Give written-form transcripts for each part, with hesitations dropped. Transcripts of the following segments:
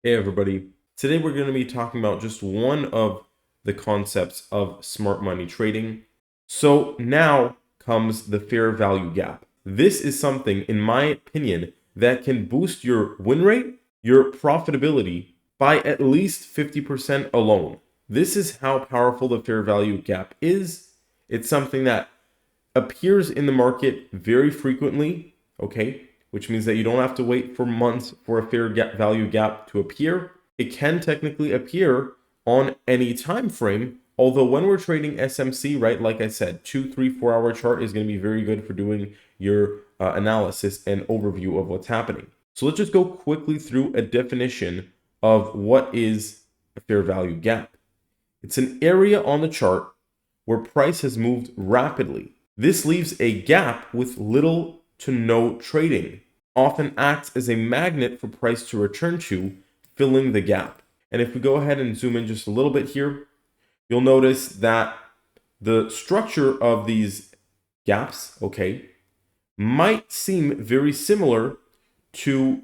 Hey everybody, today we're going to be talking about just one of the concepts of smart money trading. So now comes the fair value gap. This is something, in my opinion, that can boost your win rate, your profitability by at least 50% alone. This is how powerful the fair value gap is. It's something that appears in the market very frequently, okay? Which means that you don't have to wait for months for a fair value gap to appear. It can technically appear on any time frame, although when we're trading SMC, right, like I said, 2, 3, 4 hour chart is going to be very good for doing your analysis and overview of what's happening. So let's just go quickly through a definition of what is a fair value gap. It's an area on the chart where price has moved rapidly. This leaves a gap with little to no trading, often acts as a magnet for price to return to, filling the gap. And if we go ahead and zoom in just a little bit here, you'll notice that the structure of these gaps, okay, might seem very similar to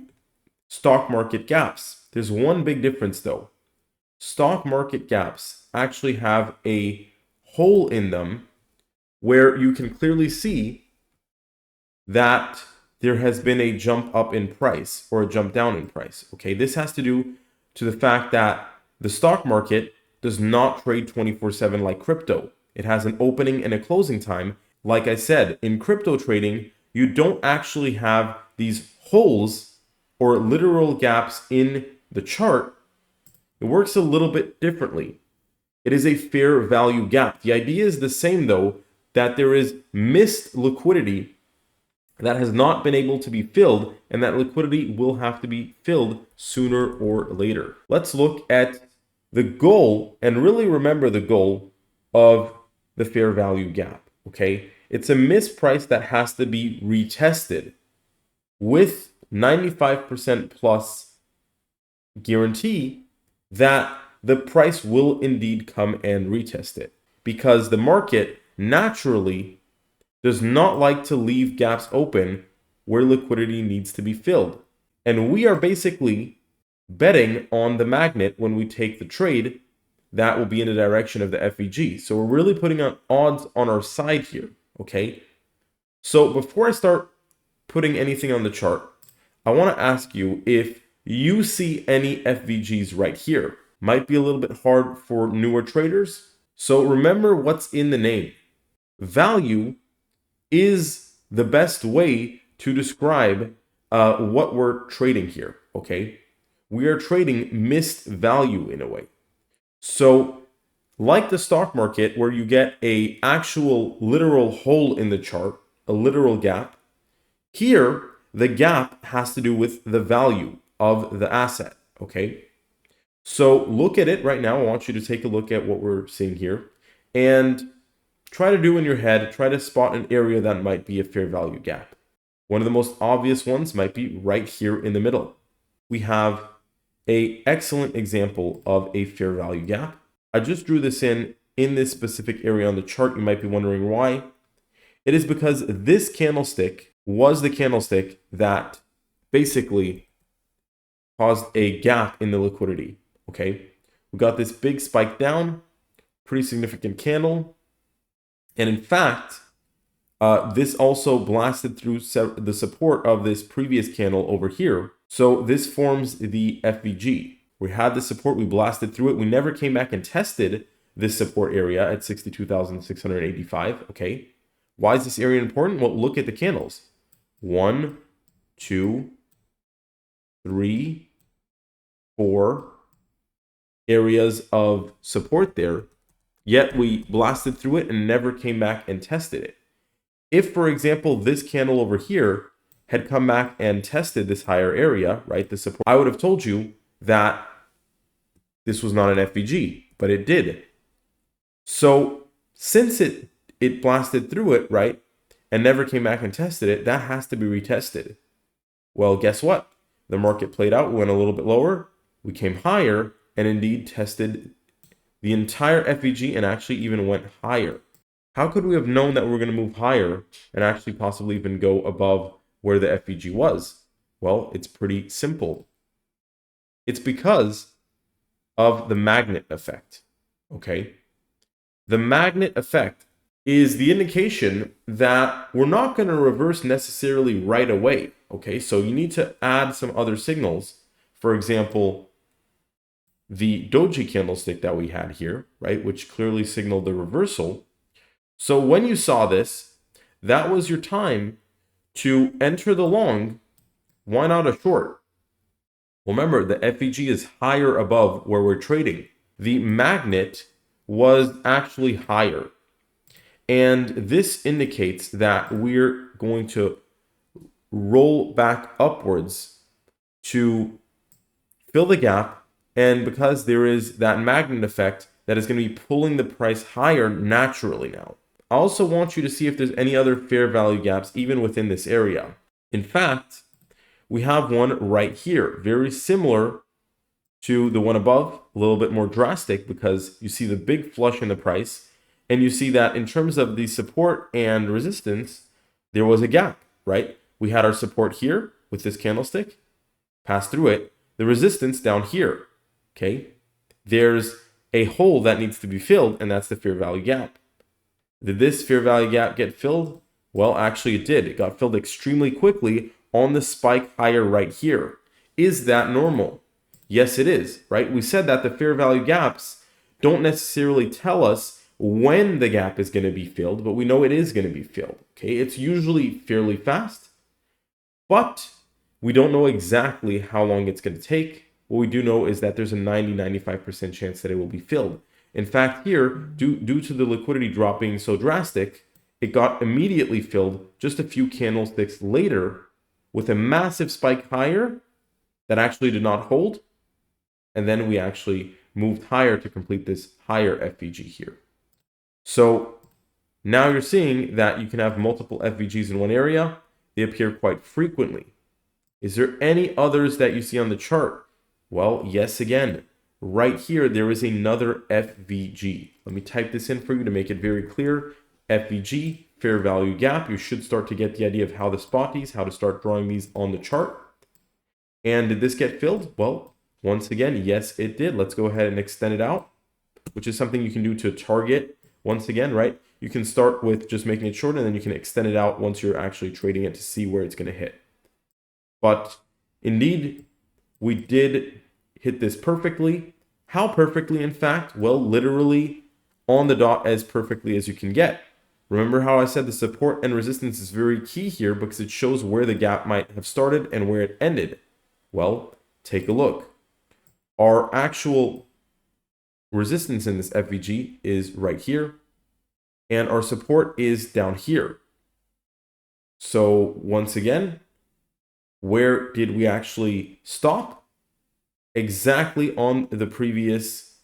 stock market gaps. There's one big difference though. Stock market gaps actually have a hole in them where you can clearly see that there has been a jump up in price or a jump down in price. Okay, this has to do to the fact that the stock market does not trade 24/7 like crypto. It has an opening and a closing time. Like I said, in crypto trading, you don't actually have these holes or literal gaps in the chart. It works a little bit differently. It is a fair value gap. The idea is the same though, that there is missed liquidity that has not been able to be filled, and that liquidity will have to be filled sooner or later. Let's look at the goal and really remember the goal of the fair value gap, okay? It's a missed price that has to be retested with 95% plus guarantee that the price will indeed come and retest it, because the market naturally does not like to leave gaps open where liquidity needs to be filled. And we are basically betting on the magnet when we take the trade that will be in the direction of the FVG. So we're really putting on odds on our side here, okay? So before I start putting anything on the chart, I want to ask you if you see any FVGs right here. Might be a little bit hard for newer traders. So remember what's in the name. Value is the best way to describe what we're trading here, okay? We are trading missed value in a way. So like the stock market where you get a actual literal hole in the chart, a literal gap, here the gap has to do with the value of the asset, okay? So look at it right now. I want you to take a look at what we're seeing here and try to do in your head, try to spot an area that might be a fair value gap. One of the most obvious ones might be right here in the middle. We have an excellent example of a fair value gap. I just drew this in this specific area on the chart. You might be wondering why. It is because this candlestick was the candlestick that basically caused a gap in the liquidity. Okay, we got this big spike down, pretty significant candle. And in fact, this also blasted through the support of this previous candle over here. So this forms the FVG. We had the support, we blasted through it. We never came back and tested this support area at 62,685, okay? Why is this area important? Well, look at the candles. 1, 2, 3, 4 areas of support there. Yet we blasted through it and never came back and tested it. If, for example, this candle over here had come back and tested this higher area, right, the support, I would have told you that this was not an FVG, but it did. So since it blasted through it, right, and never came back and tested it, that has to be retested. Well, guess what? The market played out, we went a little bit lower, we came higher, and indeed tested the entire FVG and actually even went higher. How could we have known that we were going to move higher and actually possibly even go above where the FVG was? Well, it's pretty simple. It's because of the magnet effect, okay? The magnet effect is the indication that we're not going to reverse necessarily right away, okay? So you need to add some other signals. For example, the doji candlestick that we had here, right, which clearly signaled the reversal. So when you saw this, that was your time to enter the long. Why not a short? Remember, the FVG is higher above where we're trading. The magnet was actually higher. And this indicates that we're going to roll back upwards to fill the gap. And because there is that magnet effect that is going to be pulling the price higher naturally now. I also want you to see if there's any other fair value gaps even within this area. In fact, we have one right here, very similar to the one above, a little bit more drastic because you see the big flush in the price, and you see that in terms of the support and resistance, there was a gap, right? We had our support here with this candlestick, pass through it, the resistance down here, okay? There's a hole that needs to be filled, and that's the fair value gap. Did this fair value gap get filled? Well, actually it did. It got filled extremely quickly on the spike higher right here. Is that normal? Yes, it is, right? We said that the fair value gaps don't necessarily tell us when the gap is going to be filled, but we know it is going to be filled, okay? It's usually fairly fast, but we don't know exactly how long it's going to take. What we do know is that there's a 90-95% chance that it will be filled. In fact, here, due to the liquidity drop being so drastic, it got immediately filled just a few candlesticks later with a massive spike higher that actually did not hold. And then we actually moved higher to complete this higher FVG here. So now you're seeing that you can have multiple FVGs in one area. They appear quite frequently. Is there any others that you see on the chart? Well, yes, again, right here, there is another FVG. Let me type this in for you to make it very clear. FVG, fair value gap. You should start to get the idea of how to spot these, how to start drawing these on the chart. And did this get filled? Well, once again, yes, it did. Let's go ahead and extend it out, which is something you can do to target. Once again, right? You can start with just making it short, and then you can extend it out once you're actually trading it to see where it's going to hit. But indeed, we did hit this perfectly. How perfectly, in fact? Well, literally on the dot as perfectly as you can get. Remember how I said the support and resistance is very key here because it shows where the gap might have started and where it ended. Well, take a look. Our actual resistance in this FVG is right here, and our support is down here. So once again, where did we actually stop? Exactly on the previous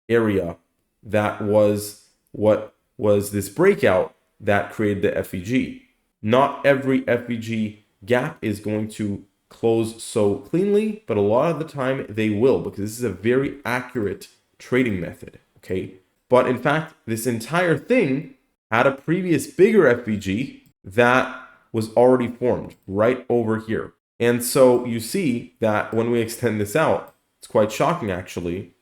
area. That was what was this breakout that created the FVG. Not every FVG gap is going to close so cleanly, but a lot of the time they will, because this is a very accurate trading method, okay? But in fact, this entire thing had a previous bigger FVG that was already formed right over here. And so you see that when we extend this out, it's quite shocking actually.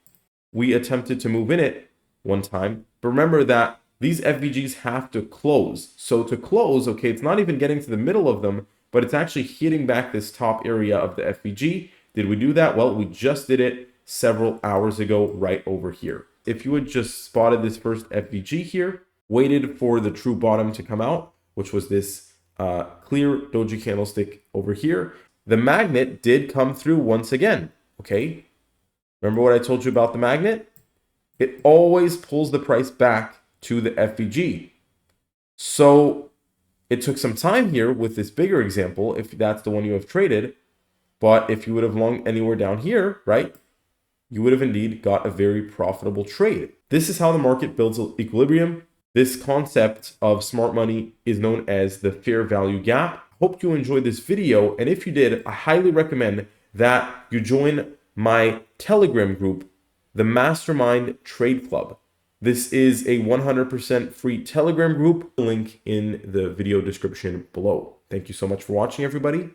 We attempted to move in it one time, but remember that these FVGs have to close. So to close, okay, it's not even getting to the middle of them, but it's actually hitting back this top area of the FVG. Did we do that? Well, we just did it several hours ago right over here. If you had just spotted this first FVG here, waited for the true bottom to come out, which was this clear doji candlestick over here, the magnet did come through once again, okay? Remember what I told you about the magnet? It always pulls the price back to the FVG. So it took some time here with this bigger example, if that's the one you have traded, but if you would have long anywhere down here, right, you would have indeed got a very profitable trade. This is how the market builds equilibrium. This concept of smart money is known as the fair value gap. Hope you enjoyed this video, and if you did, I highly recommend that you join my Telegram group, the Mastermind Trade Club. This is a 100% free Telegram group, link in the video description below. Thank you so much for watching, everybody.